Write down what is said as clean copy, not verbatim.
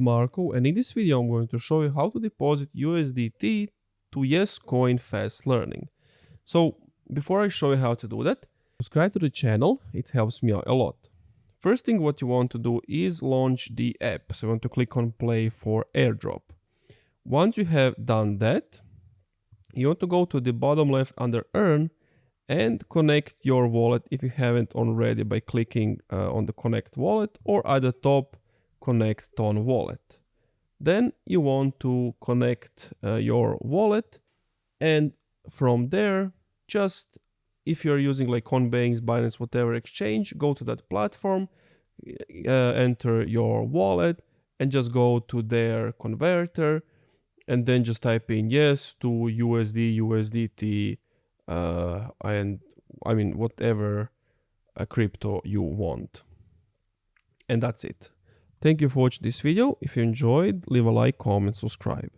Marco, and in this video I'm going to show you how to deposit USDT to YesCoin Fast Learning. So before I show you how to do that, subscribe to the channel, it helps me out a lot. First thing what you want to do is launch the app. So you want to click on play for airdrop. Once you have done that, you want to go to the bottom left under earn and connect your wallet if you haven't already by clicking on the connect wallet, or at the top connect on wallet. Then you want to connect your wallet, and from there, just if you're using like Coinbase, Binance, whatever exchange, go to that platform, enter your wallet and just go to their converter and then just type in yes to USD, USDT, and I mean whatever crypto you want. And that's it. Thank you for watching this video. If you enjoyed, leave a like, comment, subscribe.